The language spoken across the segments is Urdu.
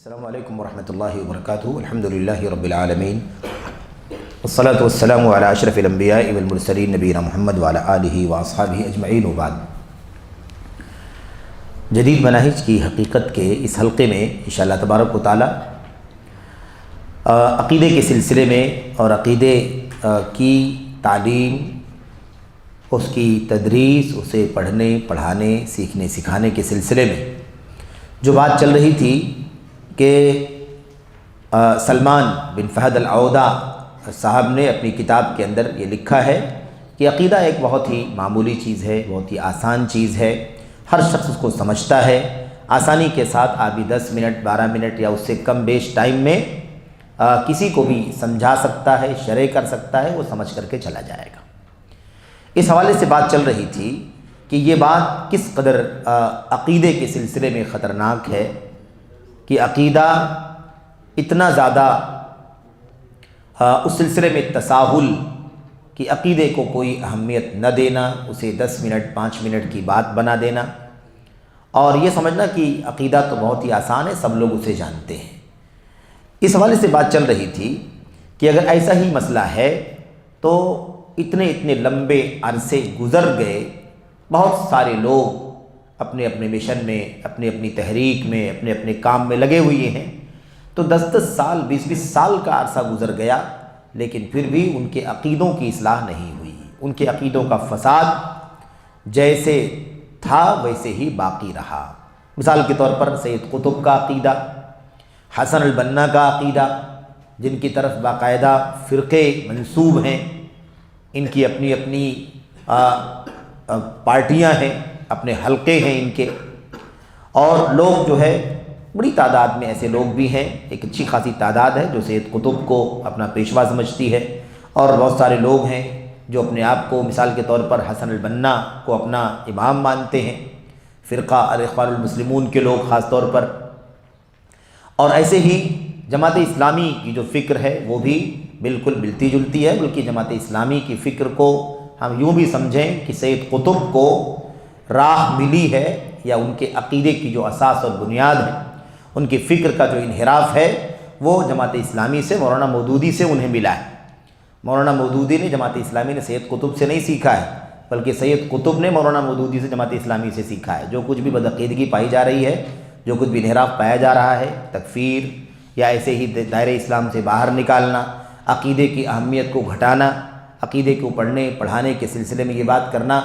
السلام علیکم ورحمۃ اللہ وبرکاتہ۔ الحمدللہ رب العالمین والصلاة والسلام علی اشرف الانبیاء والمرسلین نبینا محمد وعلی آلہ واصحابہ اجمعین وبعد۔ جدید مناہج کی حقیقت کے اس حلقے میں انشاءاللہ تبارک و تعالی عقیدے کے سلسلے میں اور عقیدے کی تعلیم، اس کی تدریس، اسے پڑھنے پڑھانے سیکھنے سکھانے کے سلسلے میں جو بات چل رہی تھی کہ سلمان بن فہد العودہ صاحب نے اپنی کتاب کے اندر یہ لکھا ہے کہ عقیدہ ایک بہت ہی معمولی چیز ہے، بہت ہی آسان چیز ہے، ہر شخص اس کو سمجھتا ہے، آسانی کے ساتھ آدمی 10 منٹ 12 منٹ یا اس سے کم بیش ٹائم میں کسی کو بھی سمجھا سکتا ہے، شرح کر سکتا ہے، وہ سمجھ کر کے چلا جائے گا۔ اس حوالے سے بات چل رہی تھی کہ یہ بات کس قدر عقیدے کے سلسلے میں خطرناک ہے کہ عقیدہ اتنا زیادہ اس سلسلے میں تساہل کہ عقیدے کو کوئی اہمیت نہ دینا، اسے 10 منٹ 5 منٹ کی بات بنا دینا اور یہ سمجھنا کہ عقیدہ تو بہت ہی آسان ہے، سب لوگ اسے جانتے ہیں۔ اس حوالے سے بات چل رہی تھی کہ اگر ایسا ہی مسئلہ ہے تو اتنے لمبے عرصے گزر گئے، بہت سارے لوگ اپنے اپنے مشن میں، اپنی اپنی تحریک میں، اپنے اپنے کام میں لگے ہوئے ہیں، تو 10 سال 20 سال کا عرصہ گزر گیا لیکن پھر بھی ان کے عقیدوں کی اصلاح نہیں ہوئی، ان کے عقیدوں کا فساد جیسے تھا ویسے ہی باقی رہا۔ مثال کے طور پر سید قطب کا عقیدہ، حسن البنا کا عقیدہ، جن کی طرف باقاعدہ فرقے منسوب ہیں، ان کی اپنی اپنی پارٹیاں ہیں، اپنے حلقے ہیں ان کے، اور لوگ جو ہے بڑی تعداد میں ایسے لوگ بھی ہیں، ایک اچھی خاصی تعداد ہے جو سید قطب کو اپنا پیشوا سمجھتی ہے، اور بہت سارے لوگ ہیں جو اپنے آپ کو مثال کے طور پر حسن البنا کو اپنا امام مانتے ہیں، فرقہ الاخوان المسلمون کے لوگ خاص طور پر، اور ایسے ہی جماعت اسلامی کی جو فکر ہے وہ بھی بالکل ملتی جلتی ہے، بلکہ جماعت اسلامی کی فکر کو ہم یوں بھی سمجھیں کہ سید قطب کو راہ ملی ہے، یا ان کے عقیدے کی جو اساس اور بنیاد ہے، ان کی فکر کا جو انحراف ہے وہ جماعت اسلامی سے، مولانا مودودی سے انہیں ملا ہے۔ مولانا مودودی نے جماعت اسلامی نے سید قطب سے نہیں سیکھا ہے، بلکہ سید قطب نے مولانا مودودی سے جماعت اسلامی سے سیکھا ہے۔ جو کچھ بھی بدعقیدگی پائی جا رہی ہے، جو کچھ بھی انحراف پایا جا رہا ہے، تکفیر یا ایسے ہی دائرہ اسلام سے باہر نکالنا، عقیدے کی اہمیت کو گھٹانا، عقیدے کو پڑھنے پڑھانے کے سلسلے میں یہ بات کرنا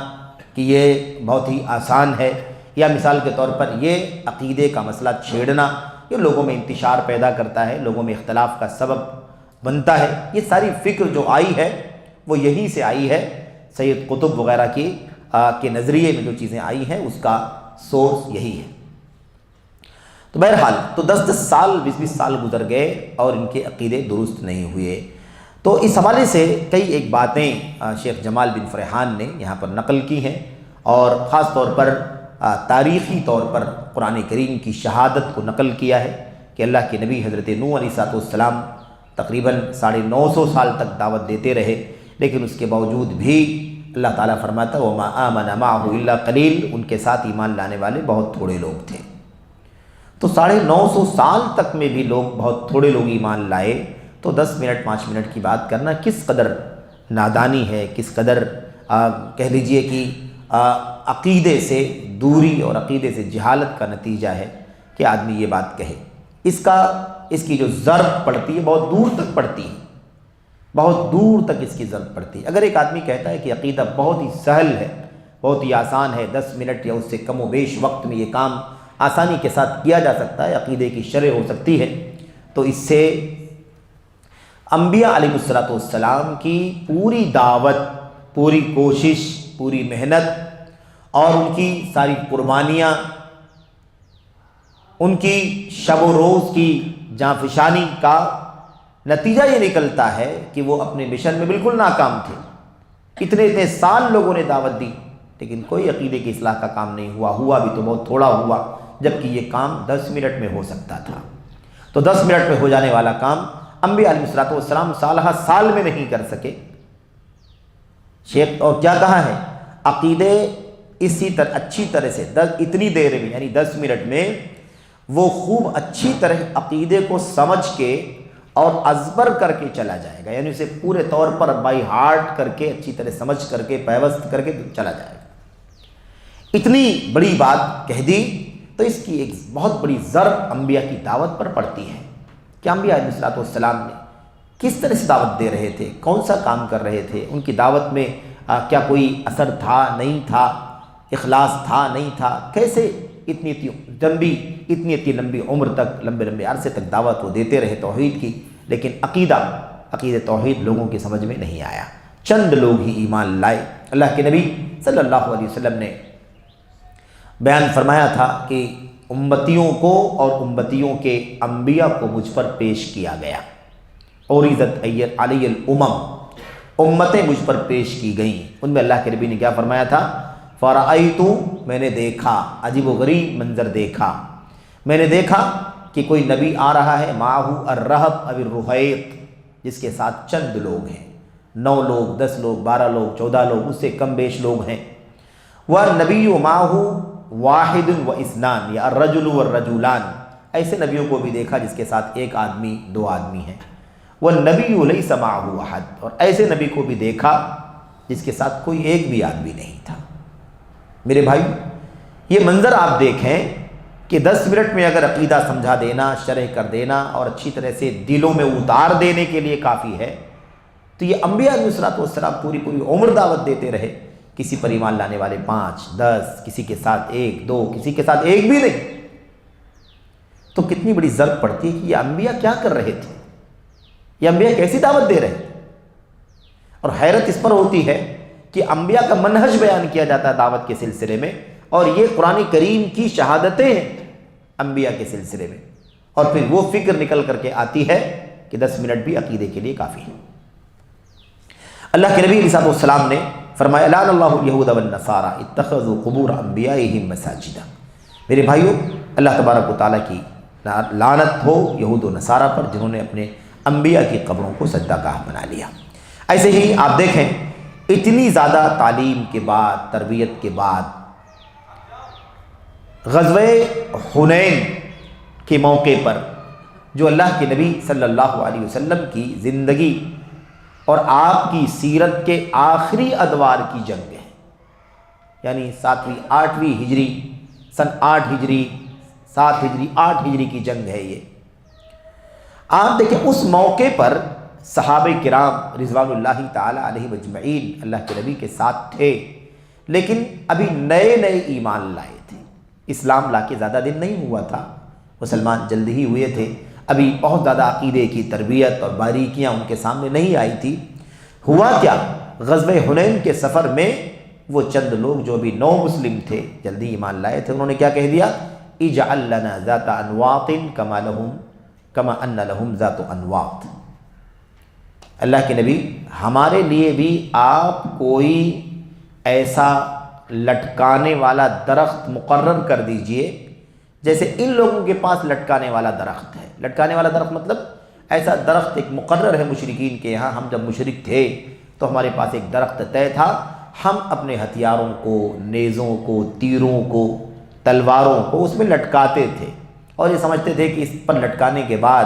کہ یہ بہت ہی آسان ہے، یا مثال کے طور پر یہ عقیدے کا مسئلہ چھیڑنا، یہ لوگوں میں انتشار پیدا کرتا ہے، لوگوں میں اختلاف کا سبب بنتا ہے۔ یہ ساری فکر جو آئی ہے وہ یہیں سے آئی ہے، سید قطب وغیرہ کے نظریے میں جو چیزیں آئی ہیں اس کا سورس یہی ہے۔ تو بہرحال تو 10 سال 20 سال گزر گئے اور ان کے عقیدے درست نہیں ہوئے۔ تو اس حوالے سے کئی ایک باتیں شیخ جمال بن فرحان نے یہاں پر نقل کی ہیں، اور خاص طور پر تاریخی طور پر قرآن کریم کی شہادت کو نقل کیا ہے کہ اللہ کے نبی حضرت نوح علیہ السلام تقریباً 950 سال تک دعوت دیتے رہے، لیکن اس کے باوجود بھی اللہ تعالیٰ فرماتا وَمَا آمَنَ مَعَهُ إِلَّا قَلِيلٌ، ان کے ساتھ ایمان لانے والے بہت تھوڑے لوگ تھے۔ تو 950 سال تک میں بھی لوگ بہت تھوڑے لوگ ایمان لائے، تو 10 منٹ 5 منٹ کی بات کرنا کس قدر نادانی ہے، کس قدر کہہ لیجئے کہ عقیدے سے دوری اور عقیدے سے جہالت کا نتیجہ ہے کہ آدمی یہ بات کہے۔ اس کی جو ضرب پڑتی ہے بہت دور تک پڑتی ہے، بہت دور تک اس کی ضرب پڑتی ہے۔ اگر ایک آدمی کہتا ہے کہ عقیدہ بہت ہی سہل ہے، بہت ہی آسان ہے، 10 منٹ یا اس سے کم و بیش وقت میں یہ کام آسانی کے ساتھ کیا جا سکتا ہے، عقیدے کی شرح ہو سکتی ہے، تو اس سے انبیاء علیہ السلام کی پوری دعوت، پوری کوشش، پوری محنت اور ان کی ساری قربانیاں، ان کی شب و روز کی جانفشانی کا نتیجہ یہ نکلتا ہے کہ وہ اپنے مشن میں بالکل ناکام تھے۔ اتنے سال لوگوں نے دعوت دی لیکن کوئی عقیدے کی اصلاح کا کام نہیں ہوا بھی تو بہت تھوڑا ہوا، جبکہ یہ کام 10 منٹ میں ہو سکتا تھا۔ تو 10 منٹ میں ہو جانے والا کام انبیاء علیہ السلام سال میں نہیں کر سکے۔ شیخ اور کیا کہا ہے، عقیدے اسی طرح اچھی طرح سے اتنی دیر میں یعنی 10 منٹ میں وہ خوب اچھی طرح عقیدے کو سمجھ کے اور ازبر کر کے چلا جائے گا، یعنی اسے پورے طور پر بائی ہارٹ کر کے، اچھی طرح سمجھ کر کے، پیوست کر کے چلا جائے گا۔ اتنی بڑی بات کہہ دی تو اس کی ایک بہت بڑی ضرب انبیاء کی دعوت پر پڑتی ہے کہ انبیاء علیہ الصلوۃ والسلام نے کس طرح سے دعوت دے رہے تھے، کون سا کام کر رہے تھے، ان کی دعوت میں کیا کوئی اثر تھا، نہیں تھا، اخلاص تھا، نہیں تھا، کیسے اتنی لمبی عمر تک، لمبے عرصے تک دعوت وہ دیتے رہے توحید کی، لیکن عقیدہ توحید لوگوں کی سمجھ میں نہیں آیا، چند لوگ ہی ایمان لائے۔ اللہ کے نبی صلی اللہ علیہ وسلم نے بیان فرمایا تھا کہ امتیوں کو اور امتیوں کے انبیاء کو مجھ پر پیش کیا گیا، عرضت علی الامم، امتیں مجھ پر پیش کی گئیں، ان میں اللہ کے نبی نے کیا فرمایا تھا؟ فرأیت، میں نے دیکھا، عجیب و غریب منظر دیکھا، میں نے دیکھا کہ کوئی نبی آ رہا ہے، معہ الرہب او الرہیط، جس کے ساتھ چند لوگ ہیں، 9 لوگ، 10 لوگ، 12 لوگ، 14 لوگ، اس سے کم بیش لوگ ہیں، والنبی معہ واحد و اثنان یا الرجل والرجلان، ایسے نبیوں کو بھی دیکھا جس کے ساتھ ایک آدمی، 2 آدمی ہیں، والنبی لیس معہ احد، اور ایسے نبی کو بھی دیکھا جس کے ساتھ کوئی ایک بھی آدمی نہیں تھا۔ میرے بھائی، یہ منظر آپ دیکھیں کہ 10 منٹ میں اگر عقیدہ سمجھا دینا، شرح کر دینا اور اچھی طرح سے دلوں میں اتار دینے کے لیے کافی ہے، تو یہ انبیاء علیہ الصلوۃ والسلام پوری عمر دعوت دیتے رہے، کسی پر ایمان لانے والے 5 10، کسی کے ساتھ 1 2، کسی کے ساتھ ایک بھی نہیں، تو کتنی بڑی ضرب پڑتی ہے کہ یہ انبیاء کیا کر رہے تھے، یہ انبیاء کیسی دعوت دے رہے تھے۔ اور حیرت اس پر ہوتی ہے کہ انبیاء کا منہج بیان کیا جاتا ہے دعوت کے سلسلے میں، اور یہ قرآن کریم کی شہادتیں ہیں انبیاء کے سلسلے میں، اور پھر وہ فکر نکل کر کے آتی ہے کہ 10 منٹ بھی عقیدے کے لیے کافی ہے۔ اللہ کے نبی علیہ الصلوۃ والسلام نے فرمایا لعن اللہ الیہود والنصارى اتخذوا قبور انبیائہم مساجدا، میرے بھائیو، اللہ تبارک و تعالیٰ کی لعنت ہو یہود و نصارہ پر جنہوں نے اپنے انبیاء کی قبروں کو سجدہ گاہ بنا لیا۔ ایسے ہی آپ دیکھیں اتنی زیادہ تعلیم کے بعد، تربیت کے بعد، غزوہ حنین کے موقع پر جو اللہ کے نبی صلی اللہ علیہ وسلم کی زندگی اور آپ کی سیرت کے آخری ادوار کی جنگ ہے، یعنی 7ویں 8ویں ہجری، سن 8 ہجری 7 ہجری 8 ہجری کی جنگ ہے یہ۔ آپ دیکھیں اس موقع پر صحابہ کرام رضوان اللہ تعالی علیہ مجمعین اللہ کے نبی کے ساتھ تھے، لیکن ابھی نئے ایمان لائے تھے، اسلام لا کے زیادہ دن نہیں ہوا تھا، مسلمان جلدی ہی ہوئے تھے، ابھی بہت زیادہ عقیدے کی تربیت اور باریکیاں ان کے سامنے نہیں آئی تھی۔ ہوا کیا؟ غزوہ حنین کے سفر میں وہ چند لوگ جو ابھی نو مسلم تھے، جلدی ایمان لائے تھے، انہوں نے کیا کہہ دیا؟ اجعل لنا ذات انواط کما ان لهم ذات انواط، اللہ کے نبی ہمارے لیے بھی آپ کوئی ایسا لٹکانے والا درخت مقرر کر دیجئے جیسے ان لوگوں کے پاس لٹکانے والا درخت ہے۔ لٹکانے والا درخت مطلب ایسا درخت ایک مقرر ہے مشرکین کے یہاں، ہم جب مشرک تھے تو ہمارے پاس ایک درخت طے تھا، ہم اپنے ہتھیاروں کو، نیزوں کو، تیروں کو، تلواروں کو اس میں لٹکاتے تھے، اور یہ سمجھتے تھے کہ اس پر لٹکانے کے بعد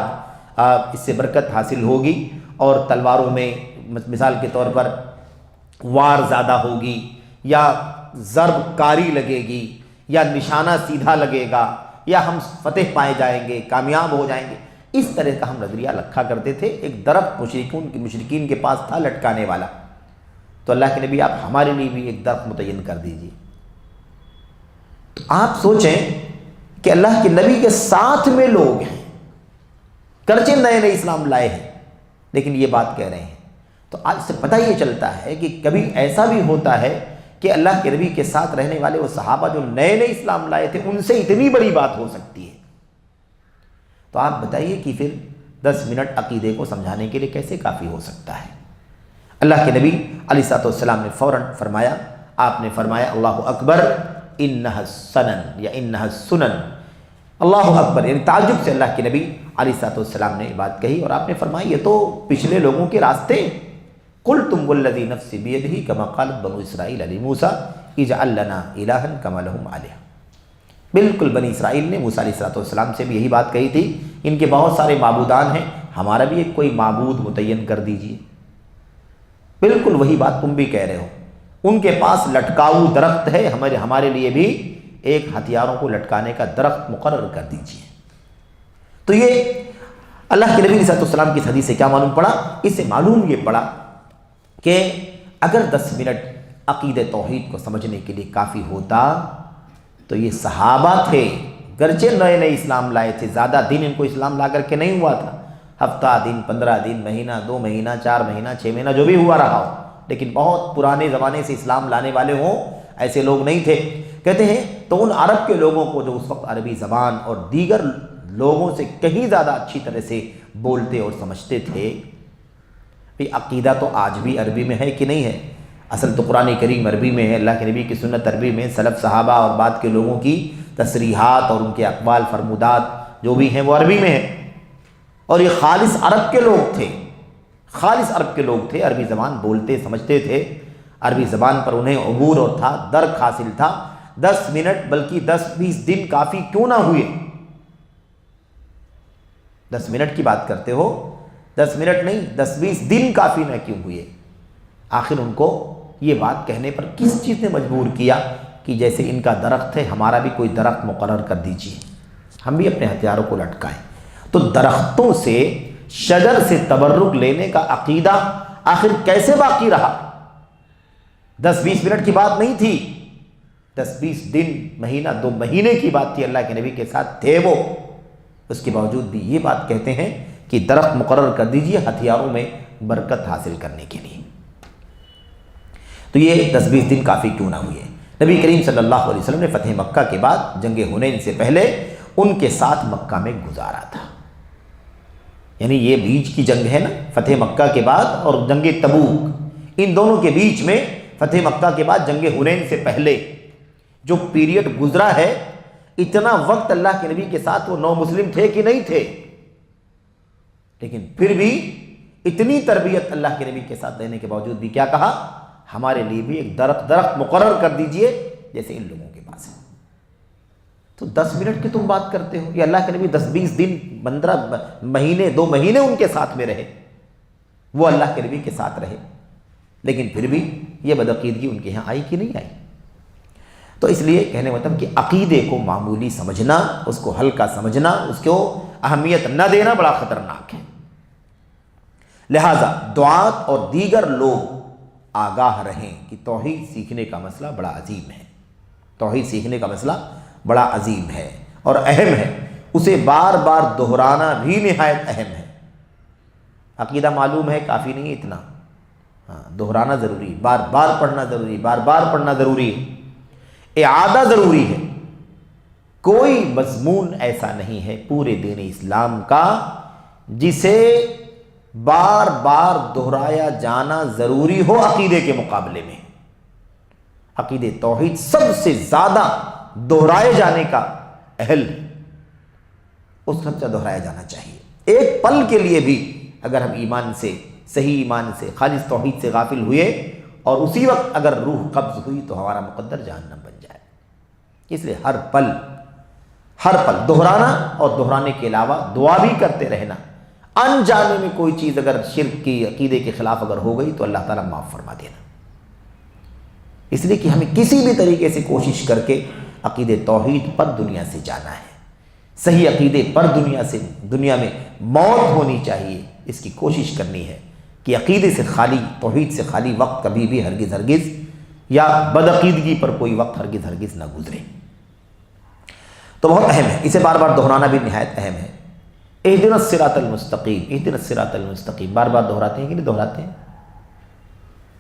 اس سے برکت حاصل ہوگی، اور تلواروں میں مثال کے طور پر وار زیادہ ہوگی، یا ضرب کاری لگے گی، یا نشانہ سیدھا لگے گا، یا ہم فتح پائے جائیں گے، کامیاب ہو جائیں گے، اس طرح کا ہم نظریہ رکھا کرتے تھے۔ ایک درخت مشرکین کے پاس تھا لٹکانے والا، تو اللہ کے نبی آپ ہمارے لیے بھی ایک درخت متعین کر دیجیے۔ تو آپ سوچیں کہ اللہ کے نبی کے ساتھ میں لوگ ہیں، گرچہ نئے اسلام لائے ہیں، لیکن یہ بات کہہ رہے ہیں، تو آج سے پتہ یہ چلتا ہے کہ کبھی ایسا بھی ہوتا ہے کہ اللہ کے نبی کے ساتھ رہنے والے وہ صحابہ جو نئے اسلام لائے تھے، ان سے اتنی بڑی بات ہو سکتی ہے۔ تو آپ بتائیے کہ پھر 10 منٹ عقیدے کو سمجھانے کے لیے کیسے کافی ہو سکتا ہے؟ اللہ کے نبی علیہ الصلوۃ والسلام نے فوراً فرمایا، آپ نے فرمایا اللہ اکبر انہا السنن یا انہا السنن، اللہ اکبر، یعنی تعجب سے اللہ کے نبی علیہ الصلوۃ والسلام نے بات کہی، اور آپ نے فرمایا یہ تو پچھلے لوگوں کے راستے، قلتم والذی نفسی بیدہ کما قالت بنو اسرائیل لموسیٰ اجعل لنا الہا کما لہم آلہہ، بالکل بنی اسرائیل نے موسیٰ علیہ السلام سے بھی یہی بات کہی تھی، ان کے بہت سارے معبودان ہیں، ہمارا بھی ایک کوئی معبود متعین کر دیجئے۔ بالکل وہی بات تم بھی کہہ رہے ہو، ان کے پاس لٹکاؤ درخت ہے، ہمارے لیے بھی ایک ہتھیاروں کو لٹکانے کا درخت مقرر کر دیجئے۔ تو یہ اللہ کے نبی علیہ السلام کی حدیث سے کیا معلوم پڑا؟ اس سے معلوم یہ پڑا کہ اگر 10 منٹ عقیدہ توحید کو سمجھنے کے لیے کافی ہوتا تو یہ صحابہ تھے، گرچہ نئے نئے اسلام لائے تھے، زیادہ دن ان کو اسلام لا کر کے نہیں ہوا تھا، ہفتہ دن، 15 دن، مہینہ، 2 مہینہ، 4 مہینہ، 6 مہینہ جو بھی ہوا رہا ہو، لیکن بہت پرانے زمانے سے اسلام لانے والے ہوں ایسے لوگ نہیں تھے۔ کہتے ہیں تو ان عرب کے لوگوں کو جو اس وقت عربی زبان اور دیگر لوگوں سے کہیں زیادہ اچھی طرح سے بولتے اور سمجھتے تھے، بھی عقیدہ تو آج بھی عربی میں ہے کہ نہیں ہے؟ اصل تو قرآن کریم عربی میں ہے، اللہ کے نبی کی سنت عربی میں، سلف صحابہ اور بعد کے لوگوں کی تصریحات اور ان کے اقوال فرمودات جو بھی ہیں وہ عربی میں ہیں، اور یہ خالص عرب کے لوگ تھے، خالص عرب کے لوگ تھے، عربی زبان بولتے سمجھتے تھے، عربی زبان پر انہیں عبور اور تھا، درک حاصل تھا۔ 10 منٹ بلکہ 10-20 دن کافی کیوں نہ ہوئے؟ 10 منٹ کی بات کرتے ہو، 10 منٹ نہیں 10-20 دن کافی نہ کیوں ہوئے؟ آخر ان کو یہ بات کہنے پر کس چیز نے مجبور کیا کہ جیسے ان کا درخت ہے ہمارا بھی کوئی درخت مقرر کر دیجیے، ہم بھی اپنے ہتھیاروں کو لٹکائیں؟ تو درختوں سے، شجر سے تبرک لینے کا عقیدہ آخر کیسے باقی رہا؟ 10-20 منٹ کی بات نہیں تھی، 10-20 دن، مہینہ، 2 مہینے کی بات تھی، اللہ کے نبی کے ساتھ تھے وہ، اس کے باوجود بھی یہ بات کہتے ہیں کہ درخت مقرر کر دیجئے ہتھیاروں میں برکت حاصل کرنے کے لیے۔ تو یہ 10-20 دن کافی کیوں نہ ہوئے؟ نبی کریم صلی اللہ علیہ وسلم نے فتح مکہ کے بعد جنگ حنین سے پہلے ان کے ساتھ مکہ میں گزارا تھا، یعنی یہ بیچ کی جنگ ہے نا، فتح مکہ کے بعد اور جنگ تبوک، ان دونوں کے بیچ میں فتح مکہ کے بعد جنگ حنین سے پہلے جو پیریڈ گزرا ہے، اتنا وقت اللہ کے نبی کے ساتھ وہ 9 مسلم تھے کہ نہیں تھے؟ لیکن پھر بھی اتنی تربیت اللہ کے نبی کے ساتھ دینے کے باوجود بھی کیا کہا؟ ہمارے لیے بھی ایک درخت مقرر کر دیجئے جیسے ان لوگوں کے پاس ہے۔ تو 10 منٹ کی تم بات کرتے ہو، یہ اللہ کے نبی 10-20 دن، 15 مہینے، 2 مہینے ان کے ساتھ میں رہے، وہ اللہ کے نبی کے ساتھ رہے، لیکن پھر بھی یہ بدعقیدگی ان کے یہاں آئی کہ نہیں آئی؟ تو اس لیے کہنے مطلب کہ عقیدے کو معمولی سمجھنا، اس کو ہلکا سمجھنا، اس کو اہمیت نہ دینا بڑا خطرناک ہے۔ لہٰذا دعات اور دیگر لوگ آگاہ رہیں کہ توحید سیکھنے کا مسئلہ بڑا عظیم ہے، توحید سیکھنے کا مسئلہ بڑا عظیم ہے اور اہم ہے، اسے بار بار دہرانا بھی نہایت اہم ہے۔ عقیدہ معلوم ہے کافی نہیں اتنا، دہرانا ضروری، بار بار پڑھنا ضروری، بار بار پڑھنا ضروری ہے، اعادہ ضروری ہے۔ کوئی مضمون ایسا نہیں ہے پورے دین اسلام کا جسے بار بار دہرایا جانا ضروری ہو عقیدے کے مقابلے میں۔ عقیدہ توحید سب سے زیادہ دہرائے جانے کا اہل ہے، اس سب سے دہرایا جانا چاہیے۔ ایک پل کے لیے بھی اگر ہم ایمان سے، صحیح ایمان سے، خالص توحید سے غافل ہوئے اور اسی وقت اگر روح قبض ہوئی تو ہمارا مقدر جہنم بن جائے۔ اس لیے ہر پل دہرانا اور دہرانے کے علاوہ دعا بھی کرتے رہنا، انجانے میں کوئی چیز اگر شرک کی، عقیدے کے خلاف اگر ہو گئی تو اللہ تعالیٰ معاف فرما دینا۔ اس لیے کہ ہمیں کسی بھی طریقے سے کوشش کر کے عقیدے توحید پر دنیا سے جانا ہے، صحیح عقیدے پر دنیا میں موت ہونی چاہیے، اس کی کوشش کرنی ہے کہ عقیدے سے خالی، توحید سے خالی وقت کبھی بھی ہرگز یا بدعقیدگی پر کوئی وقت ہرگز نہ گزرے۔ تو بہت اہم ہے، اسے بار بار دہرانا بھی نہایت اہم ہے۔ اہدنا الصراط المستقیم، اہدنا الصراط المستقیم بار بار دہراتے ہیں کہ نہیں دہراتے ہیں؟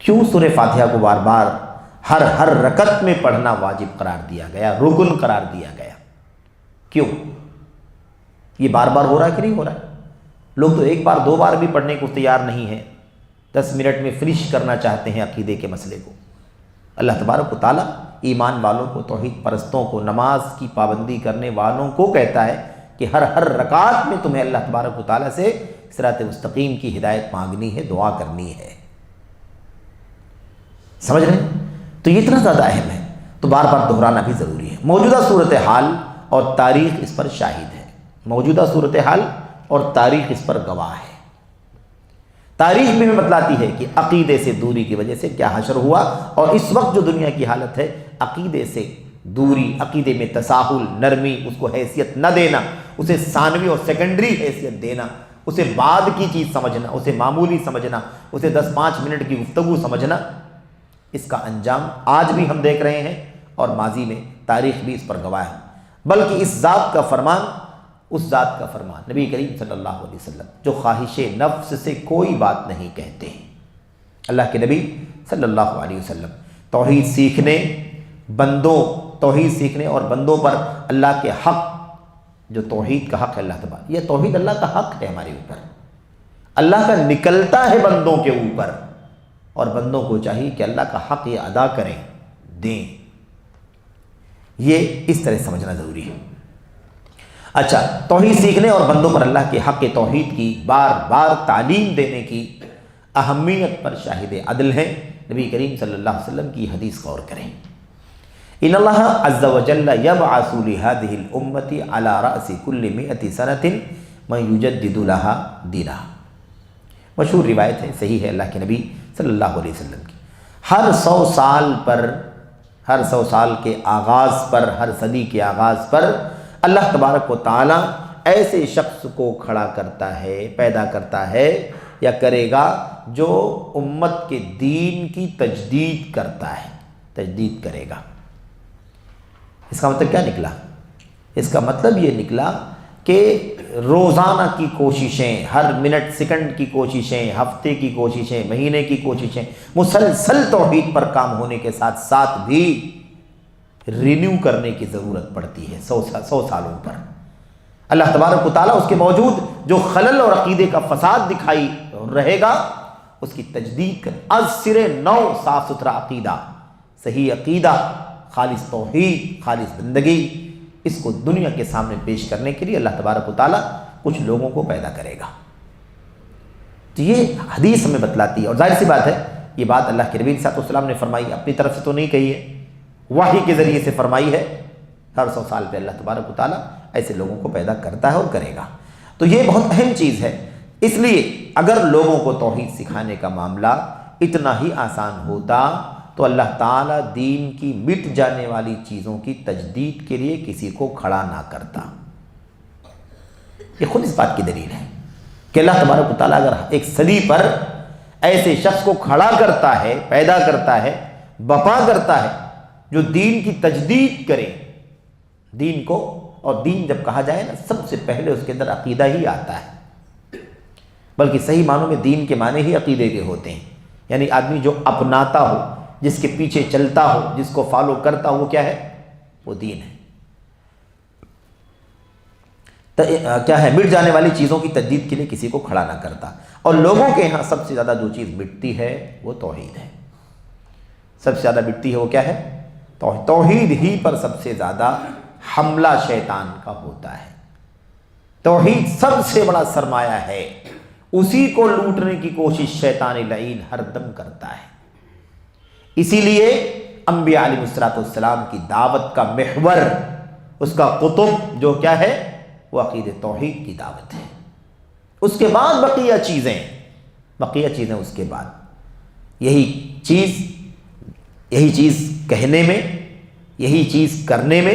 کیوں سورہ فاتحہ کو بار بار ہر رکعت میں پڑھنا واجب قرار دیا گیا، رکن قرار دیا گیا؟ کیوں؟ یہ بار بار ہو رہا ہے کہ نہیں ہو رہا ہے؟ لوگ تو 1 بار 2 بار بھی پڑھنے کو تیار نہیں ہیں، 10 منٹ میں فنش کرنا چاہتے ہیں عقیدے کے مسئلے کو۔ اللہ تبارک و تعالیٰ ایمان والوں کو، توحید پرستوں کو، نماز کی پابندی کرنے والوں کو کہتا ہے کہ ہر رکعت میں تمہیں اللہ تبارک و تعالیٰ سے صراط مستقیم کی ہدایت مانگنی ہے، دعا کرنی ہے۔ سمجھ رہے ہیں؟ تو یہ اتنا زیادہ اہم ہے۔ تو بار بار دہرانا بھی ضروری ہے۔ موجودہ صورتحال اور تاریخ اس پر شاہد ہے، موجودہ صورتحال اور تاریخ اس پر گواہ ہے۔ تاریخ بھی ہمیں بتلاتی ہے کہ عقیدے سے دوری کی وجہ سے کیا حشر ہوا، اور اس وقت جو دنیا کی حالت ہے، عقیدے سے دوری، عقیدے میں تساہل، نرمی، اس کو حیثیت نہ دینا، اسے ثانوی اور سیکنڈری حیثیت دینا، اسے بعد کی چیز سمجھنا، اسے معمولی سمجھنا، اسے 10-5 منٹ کی گفتگو سمجھنا، اس کا انجام آج بھی ہم دیکھ رہے ہیں، اور ماضی میں تاریخ بھی اس پر گواہ ہے۔ بلکہ اس ذات کا فرمان، اس ذات کا فرمان، نبی کریم صلی اللہ علیہ وسلم جو خواہش نفس سے کوئی بات نہیں کہتے ہیں، اللہ کے نبی صلی اللہ علیہ وسلم توحید سیکھنے اور بندوں پر اللہ کے حق، جو توحید کا حق ہے اللہ تبارک، یہ توحید اللہ کا حق ہے ہمارے اوپر، اللہ کا نکلتا ہے بندوں کے اوپر، اور بندوں کو چاہیے کہ اللہ کا حق یہ ادا کریں، دیں، یہ اس طرح سمجھنا ضروری ہے۔ اچھا، توحید سیکھنے اور بندوں پر اللہ کے حق توحید کی بار بار تعلیم دینے کی اہمیت پر شاہد عدل ہیں نبی کریم صلی اللہ علیہ وسلم کی حدیث، غور کریں۔ ان اللہ عز وجل یبعث لهذه الامة على رأس كل 100 سنة من يجدد لها دینها، مشہور روایت ہے، صحیح ہے، اللہ کے نبی صلی اللہ علیہ وسلم کی ہر 100 سال پر، ہر 100 سال کے آغاز پر، ہر صدی کے آغاز پر اللہ تبارک و تعالیٰ ایسے شخص کو کھڑا کرتا ہے، پیدا کرتا ہے یا کرے گا جو امت کے دین کی تجدید کرتا ہے، تجدید کرے گا۔ اس کا مطلب کیا نکلا؟ اس کا مطلب یہ نکلا کہ روزانہ کی کوششیں، ہر منٹ سیکنڈ کی کوششیں، ہفتے کی کوششیں، مہینے کی کوششیں، مسلسل توحید پر کام ہونے کے ساتھ ساتھ بھی رینیو کرنے کی ضرورت پڑتی ہے 100 سالوں پر۔ اللہ تبارک و تعالیٰ اس کے باوجود جو خلل اور عقیدے کا فساد دکھائی رہے گا، اس کی تجدید کر، از سرے نو صاف ستھرا عقیدہ، صحیح عقیدہ، خالص توحید، خالص بندگی، اس کو دنیا کے سامنے پیش کرنے کے لیے اللہ تبارک و تعالیٰ کچھ لوگوں کو پیدا کرے گا۔ تو یہ حدیث ہمیں بتلاتی ہے، اور ظاہر سی بات ہے یہ بات اللہ کے نبی صلی اللہ علیہ وسلم نے فرمائی، اپنی طرف سے تو نہیں کہی ہے، وحی کے ذریعے سے فرمائی ہے۔ ہر 100 سال پہ اللہ تبارک و تعالیٰ ایسے لوگوں کو پیدا کرتا ہے اور کرے گا۔ تو یہ بہت اہم چیز ہے، اس لیے اگر لوگوں کو توحید سکھانے کا معاملہ اتنا ہی آسان ہوتا تو اللہ تعالیٰ دین کی مٹ جانے والی چیزوں کی تجدید کے لیے کسی کو کھڑا نہ کرتا۔ یہ خود اس بات کی دلیل ہے کہ اللہ تبارک و تعالیٰ اگر ایک صدی پر ایسے شخص کو کھڑا کرتا ہے، پیدا کرتا ہے، بپا کرتا ہے، جو دین کی تجدید کرے، دین کو، اور دین جب کہا جائے نا، سب سے پہلے اس کے اندر عقیدہ ہی آتا ہے، بلکہ صحیح معنوں میں دین کے معنی ہی عقیدے کے ہوتے ہیں، یعنی آدمی جو اپناتا ہو، جس کے پیچھے چلتا ہو، جس کو فالو کرتا ہو، وہ کیا ہے؟ وہ دین ہے۔ کیا ہے؟ مٹ جانے والی چیزوں کی تجدید کے لیے کسی کو کھڑا نہ کرتا، اور لوگوں کے یہاں سب سے زیادہ جو چیز مٹتی ہے وہ توحید ہے۔ سب سے زیادہ مٹتی ہے وہ کیا ہے؟ توحید ہی پر سب سے زیادہ حملہ شیطان کا ہوتا ہے۔ توحید سب سے بڑا سرمایہ ہے، اسی کو لوٹنے کی کوشش شیطان لعین ہر دم کرتا ہے۔ اسی لیے انبیاء علیہ السلام کی دعوت کا محور، اس کا قطب جو کیا ہے؟ وہ عقید توحید کی دعوت ہے۔ اس کے بعد بقیہ چیزیں اس کے بعد، یہی چیز کہنے میں، یہی چیز کرنے میں،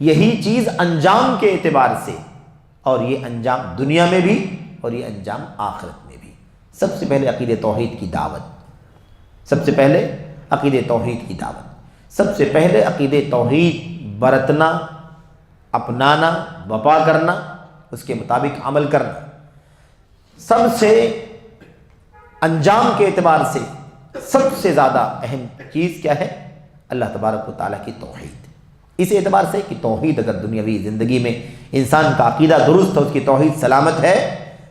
یہی چیز انجام کے اعتبار سے، اور یہ انجام دنیا میں بھی اور یہ انجام آخرت میں بھی۔ سب سے پہلے عقید توحید کی دعوت، سب سے پہلے عقید توحید کی دعوت، سب سے پہلے عقید توحید برتنا، اپنانا، وفا کرنا، اس کے مطابق عمل کرنا۔ سب سے انجام کے اعتبار سے سب سے زیادہ اہم چیز کیا ہے؟ اللہ تبارک و تعالیٰ کی توحید۔ اس اعتبار سے کہ توحید اگر دنیاوی زندگی میں انسان کا عقیدہ درست ہے، اس کی توحید سلامت ہے،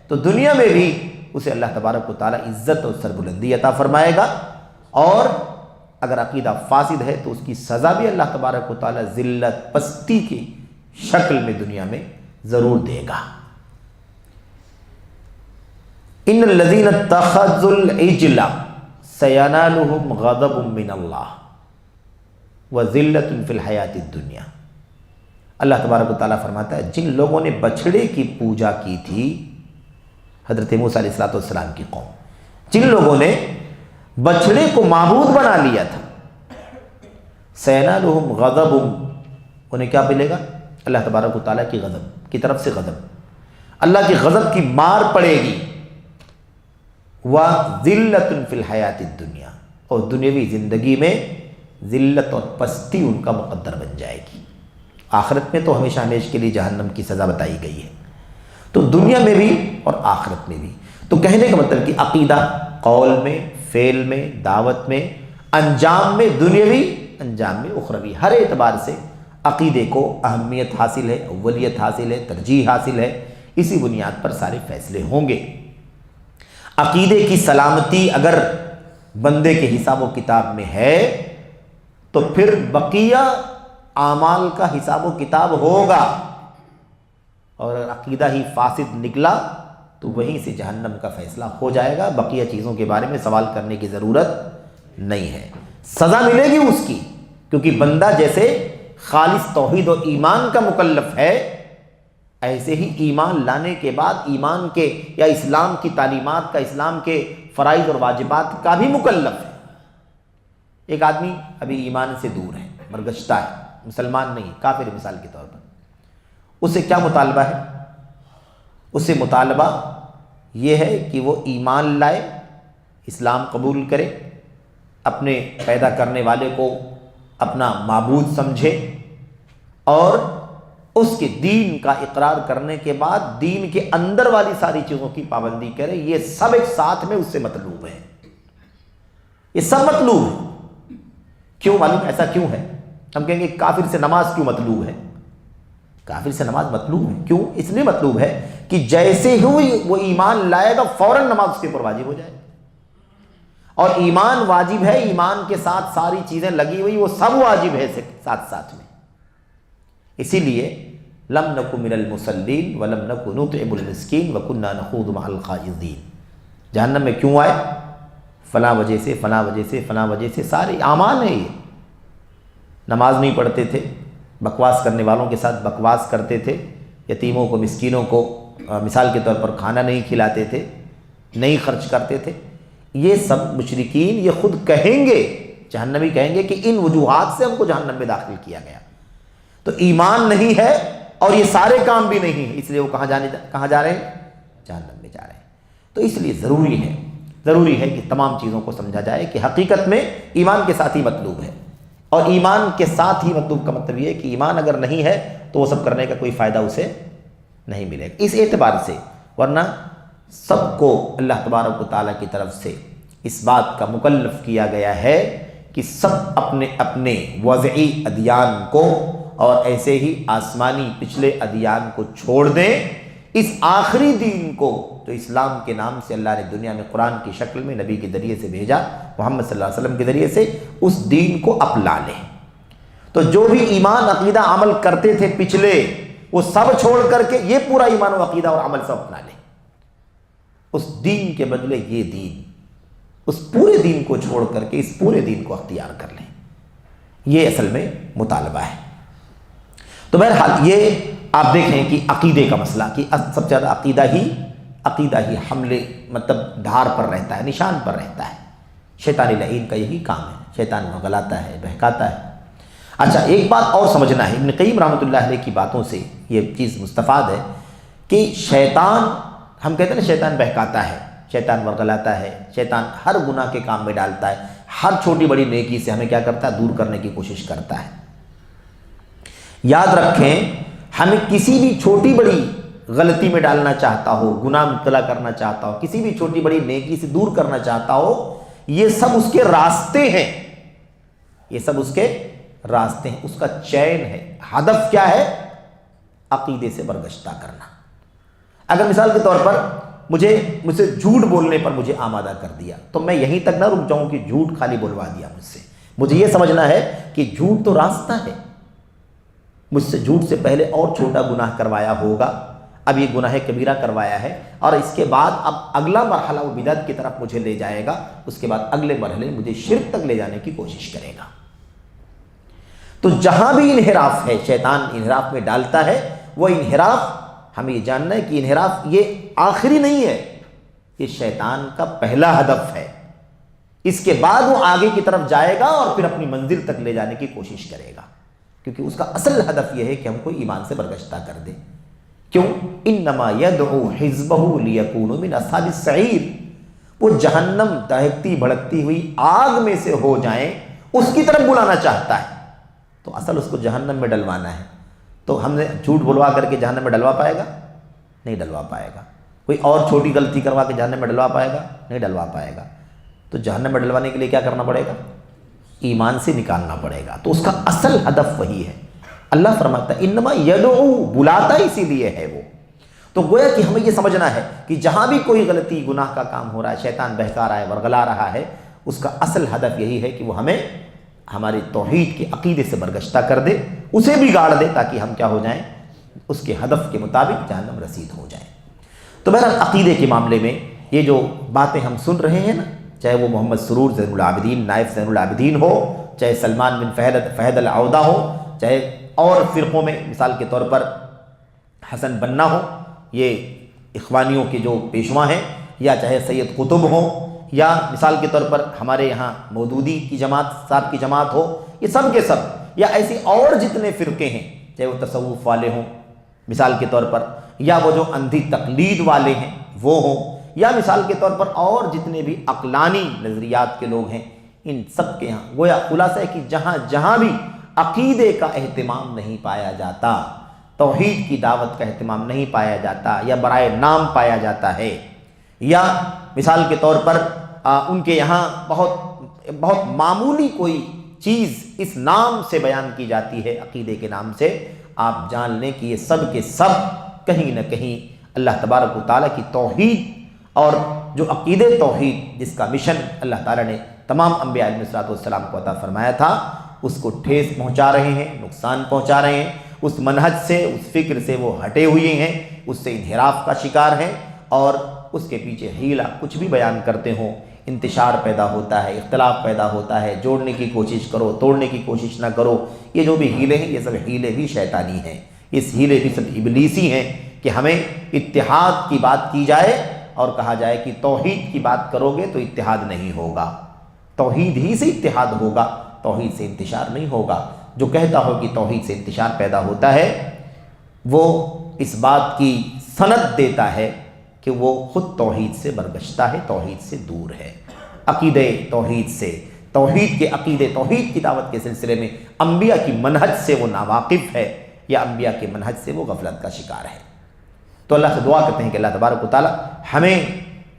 تو دنیا میں بھی اسے اللہ تبارک و تعالیٰ عزت اور سربلندی عطا فرمائے گا، اور اگر عقیدہ فاسد ہے تو اس کی سزا بھی اللہ تبارک و تعالیٰ ذلت، پستی کی شکل میں دنیا میں ضرور دے گا۔ ان الذین اتخذوا العجل سینالہم غضب من اللہ، وذلۃ فی الحیات الدنیا۔ اللہ تبارک و تعالیٰ فرماتا ہے جن لوگوں نے بچھڑے کی پوجا کی تھی، حضرت موسیٰ علیہ السلام کی قوم، جن لوگوں نے بچھڑے کو معبود بنا لیا تھا، سینالہم غضب، انہیں کیا ملے گا؟ اللہ تبارک و تعالیٰ کی غضب، کی طرف سے غضب، اللہ کی غضب کی مار پڑے گی، وذلۃ فی الحیات الدنیا، اور دنیاوی زندگی میں ذلت اور پستی ان کا مقدر بن جائے گی۔ آخرت میں تو ہمیشہ ہمیشہ کے لیے جہنم کی سزا بتائی گئی ہے، تو دنیا میں بھی اور آخرت میں بھی۔ تو کہنے کا مطلب کہ عقیدہ قول میں، فعل میں، دعوت میں، انجام میں دنیاوی، انجام میں اخروی، ہر اعتبار سے عقیدے کو اہمیت حاصل ہے، اولیت حاصل ہے، ترجیح حاصل ہے، اسی بنیاد پر سارے فیصلے ہوں گے۔ عقیدے کی سلامتی اگر بندے کے حساب و کتاب میں ہے تو پھر بقیہ اعمال کا حساب و کتاب ہوگا، اور اگر عقیدہ ہی فاسد نکلا تو وہیں سے جہنم کا فیصلہ ہو جائے گا، بقیہ چیزوں کے بارے میں سوال کرنے کی ضرورت نہیں ہے، سزا ملے گی اس کی، کیونکہ بندہ جیسے خالص توحید و ایمان کا مکلف ہے، ایسے ہی ایمان لانے کے بعد ایمان کے یا اسلام کی تعلیمات کا، اسلام کے فرائض اور واجبات کا بھی مکلف ہے۔ ایک آدمی ابھی ایمان سے دور ہے، برگشتہ ہے، مسلمان نہیں، کافر مثال کے طور پر، اس سے کیا مطالبہ ہے؟ اس سے مطالبہ یہ ہے کہ وہ ایمان لائے، اسلام قبول کرے، اپنے پیدا کرنے والے کو اپنا معبود سمجھے، اور اس کے دین کا اقرار کرنے کے بعد دین کے اندر والی ساری چیزوں کی پابندی کرے۔ یہ سب ایک ساتھ میں اس سے مطلوب ہے، یہ سب مطلوب ہے۔ کیوں معلوم ایسا کیوں ہے؟ ہم کہیں گے کافر سے نماز کیوں مطلوب ہے؟ کافر سے نماز مطلوب ہے، کیوں؟ اس لیے مطلوب ہے کہ جیسے ہی وہ ایمان لائے گا فوراً نماز اس کے اوپر واجب ہو جائے، اور ایمان واجب ہے، ایمان کے ساتھ ساری چیزیں لگی ہوئی وہ سب واجب ہے ساتھ ساتھ میں۔ اسی لیے لم نک من المصلین ولم نک نطعم المسکین وکنا نخوض مع الخائضین، جہنم میں کیوں آئے؟ فلاں وجہ سے، فلاں وجہ سے، فلاں وجہ سے، سارے اعمال ہیں۔ یہ نماز نہیں پڑھتے تھے، بکواس کرنے والوں کے ساتھ بکواس کرتے تھے، یتیموں کو، مسکینوں کو مثال کے طور پر کھانا نہیں کھلاتے تھے، نہیں خرچ کرتے تھے، یہ سب مشرکین یہ خود کہیں گے، جہنمی کہیں گے کہ ان وجوہات سے ہم کو جہنم میں داخل کیا گیا۔ تو ایمان نہیں ہے اور یہ سارے کام بھی نہیں ہیں، اس لیے وہ کہاں جا رہے ہیں؟ جہنم میں جا رہے ہیں۔ تو اس لیے ضروری ہے کہ تمام چیزوں کو سمجھا جائے کہ حقیقت میں ایمان کے ساتھ ہی مطلوب ہے، اور ایمان کے ساتھ ہی مطلوب کا مطلب یہ ہے کہ ایمان اگر نہیں ہے تو وہ سب کرنے کا کوئی فائدہ اسے نہیں ملے گا، اس اعتبار سے۔ ورنہ سب کو اللہ تبارک و تعالیٰ کی طرف سے اس بات کا مکلف کیا گیا ہے کہ سب اپنے اپنے وضعی ادیان کو اور ایسے ہی آسمانی پچھلے ادیان کو چھوڑ دیں، اس آخری دین کو جو اسلام کے نام سے اللہ نے دنیا میں قرآن کی شکل میں نبی کے ذریعے سے بھیجا، محمد صلی اللہ علیہ وسلم کے ذریعے سے، اس دین کو اپنا لیں۔ تو جو بھی ایمان عقیدہ عمل کرتے تھے پچھلے، وہ سب چھوڑ کر کے یہ پورا ایمان و عقیدہ اور عمل سب اپنا لیں، اس دین کے بدلے یہ دین، اس پورے دین کو چھوڑ کر کے اس پورے دین کو اختیار کر لیں، یہ اصل میں مطالبہ ہے۔ تو بہرحال یہ آپ دیکھیں کہ عقیدے کا مسئلہ، کہ سب سے زیادہ عقیدہ ہی حملے مطلب دھار پر رہتا ہے، نشان پر رہتا ہے۔ شیطان لعین کا یہی کام ہے، شیطان بھگلاتا ہے، بہکاتا ہے۔ اچھا، ایک بات اور سمجھنا ہے، ابن قیم رحمۃ اللہ علیہ کی باتوں سے یہ چیز مستفاد ہے کہ شیطان، ہم کہتے ہیں نا شیطان بہکاتا ہے، شیطان ورغلاتا ہے، شیطان ہر گناہ کے کام میں ڈالتا ہے، ہر چھوٹی بڑی نیکی سے ہمیں کیا کرتا ہے؟ دور کرنے کی کوشش کرتا ہے۔ یاد رکھیں، ہمیں کسی بھی چھوٹی بڑی غلطی میں ڈالنا چاہتا ہو، گناہ مبتلا کرنا چاہتا ہو، کسی بھی چھوٹی بڑی نیکی سے دور کرنا چاہتا ہو، یہ سب اس کے راستے ہیں، یہ سب اس کے راستے ہیں، اس کا چین ہے۔ ہدف کیا ہے؟ عقیدے سے برگشتہ کرنا۔ اگر مثال کے طور پر مجھ سے جھوٹ بولنے پر مجھے آمادہ کر دیا، تو میں یہیں تک نہ رک جاؤں کہ جھوٹ خالی بولوا دیا مجھ سے، مجھے یہ سمجھنا ہے کہ جھوٹ تو راستہ ہے، مجھ سے جھوٹ سے پہلے اور چھوٹا گناہ کروایا ہوگا، اب یہ گناہ کبیرہ کروایا ہے، اور اس کے بعد اب اگلا مرحلہ وہ بدعت کی طرف مجھے لے جائے گا، اس کے بعد اگلے مرحلے میں مجھے شرک تک لے جانے کی کوشش کرے گا۔ تو جہاں بھی انحراف ہے، شیطان انحراف میں ڈالتا ہے، وہ انحراف ہمیں یہ جاننا ہے کہ انحراف یہ آخری نہیں ہے، یہ شیطان کا پہلا ہدف ہے۔ اس کے بعد وہ آگے کی طرف جائے گا اور پھر اپنی منزل تک لے جانے کی کوشش کرے گا، کیونکہ اس کا اصل ہدف یہ ہے کہ ہم کو ایمان سے برگشتہ کر دے۔ کیوں؟ انما یدعو حزبہ لیکونوا من اصحاب السعیر، وہ جہنم دہکتی بھڑکتی ہوئی آگ میں سے ہو جائیں اس کی طرف بلانا چاہتا ہے، تو اصل اس کو جہنم میں ڈلوانا ہے۔ تو ہم نے جھوٹ بلوا کر کے جہنم میں ڈلوا پائے گا؟ نہیں ڈلوا پائے گا۔ کوئی اور چھوٹی غلطی کروا کے جہنم میں ڈلوا پائے گا؟ نہیں ڈلوا پائے گا۔ تو جہنم میں ڈلوانے کے لیے کیا کرنا پڑے گا؟ ایمان سے نکالنا پڑے گا۔ تو اس کا اصل ہدف وہی ہے۔ اللہ فرماتا ہے انما یدعو، بلاتا اسی لیے ہے وہ۔ تو گویا کہ ہمیں یہ سمجھنا ہے کہ جہاں بھی کوئی غلطی گناہ کا کام ہو رہا ہے، شیطان بہکا رہا ہے، ورغلا رہا ہے، اس کا اصل ہدف یہی ہے کہ وہ ہمیں ہماری توحید کے عقیدے سے برگشتہ کر دے، اسے بگاڑ دے، تاکہ ہم کیا ہو جائیں؟ اس کے ہدف کے مطابق جہنم رسید ہو جائیں۔ تو بہرحال عقیدے کے معاملے میں یہ جو باتیں ہم سن رہے ہیں نا، چاہے وہ محمد سرور زین العابدین، نائف زین العابدین ہو، چاہے سلمان بن فہد العودہ ہو، چاہے اور فرقوں میں مثال کے طور پر حسن بنا ہو، یہ اخوانیوں کے جو پیشوا ہیں، یا چاہے سید قطب ہو، یا مثال کے طور پر ہمارے یہاں مودودی کی جماعت صاحب کی جماعت ہو، یہ سب کے سب، یا ایسے اور جتنے فرقے ہیں، چاہے وہ تصوف والے ہوں مثال کے طور پر، یا وہ جو اندھی تقلید والے ہیں وہ ہوں، یا مثال کے طور پر اور جتنے بھی عقلانی نظریات کے لوگ ہیں، ان سب کے یہاں گویا خلاصہ ہے کہ جہاں جہاں بھی عقیدے کا اہتمام نہیں پایا جاتا، توحید کی دعوت کا اہتمام نہیں پایا جاتا، یا برائے نام پایا جاتا ہے، یا مثال کے طور پر ان کے یہاں بہت معمولی کوئی چیز اس نام سے بیان کی جاتی ہے، عقیدے کے نام سے، آپ جان لیں کہ یہ سب کے سب کہیں نہ کہیں اللہ تبارک و تعالیٰ کی توحید اور جو عقیدے توحید جس کا مشن اللہ تعالیٰ نے تمام انبیاء علیہ الصلوۃ والسلام کو عطا فرمایا تھا، اس کو ٹھیس پہنچا رہے ہیں، نقصان پہنچا رہے ہیں، اس منہج سے، اس فکر سے وہ ہٹے ہوئے ہیں، اس سے انحراف کا شکار ہیں، اور اس کے پیچھے حیلہ کچھ بھی بیان کرتے ہوں، انتشار پیدا ہوتا ہے، اختلاف پیدا ہوتا ہے، جوڑنے کی کوشش کرو، توڑنے کی کوشش نہ کرو، یہ جو بھی ہیلے ہیں یہ سب ہیلے بھی شیطانی ہیں، اس ہیلے بھی سب ابلیسی ہیں کہ ہمیں اتحاد کی بات کی جائے اور کہا جائے کہ توحید کی بات کرو گے تو اتحاد نہیں ہوگا، توحید ہی سے اتحاد ہوگا، توحید سے انتشار نہیں ہوگا۔ جو کہتا ہو کہ توحید سے انتشار پیدا ہوتا ہے، وہ اس بات کی سند دیتا ہے کہ وہ خود توحید سے برگشتہ ہے، توحید سے دور ہے، عقیدے توحید سے، توحید کے عقیدے، توحید کی دعوت کے سلسلے میں انبیاء کی منہج سے وہ ناواقف ہے، یا انبیاء کے منہج سے وہ غفلت کا شکار ہے۔ تو اللہ سے دعا کرتے ہیں کہ اللہ تبارک و تعالیٰ ہمیں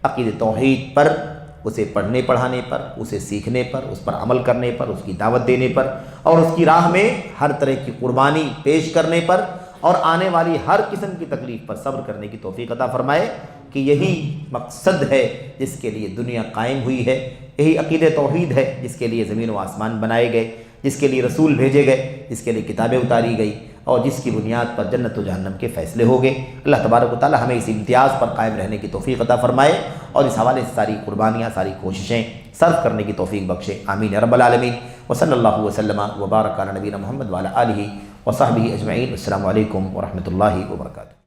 عقیدے توحید پر، اسے پڑھنے پڑھانے پر، اسے سیکھنے پر، اس پر عمل کرنے پر، اس کی دعوت دینے پر، اور اس کی راہ میں ہر طرح کی قربانی پیش کرنے پر، اور آنے والی ہر قسم کی تکلیف پر صبر کرنے کی توفیق عطا فرمائے، کہ یہی مقصد ہے جس کے لیے دنیا قائم ہوئی ہے، یہی عقیدہ توحید ہے جس کے لیے زمین و آسمان بنائے گئے، جس کے لیے رسول بھیجے گئے، جس کے لیے کتابیں اتاری گئی، اور جس کی بنیاد پر جنت و جہنم کے فیصلے ہو گئے۔ اللہ تبارک و تعالی ہمیں اس امتیاز پر قائم رہنے کی توفیق عطا فرمائے، اور اس حوالے سے ساری قربانیاں، ساری کوششیں صرف کرنے کی توفیق بخشے، آمین یا رب العالمین۔ وصلی اللہ وسلم وبارک علی نبینا محمد وعلی آلہ وصحبہ اجمعین۔ السلام علیکم ورحمۃ اللہ وبرکاتہ۔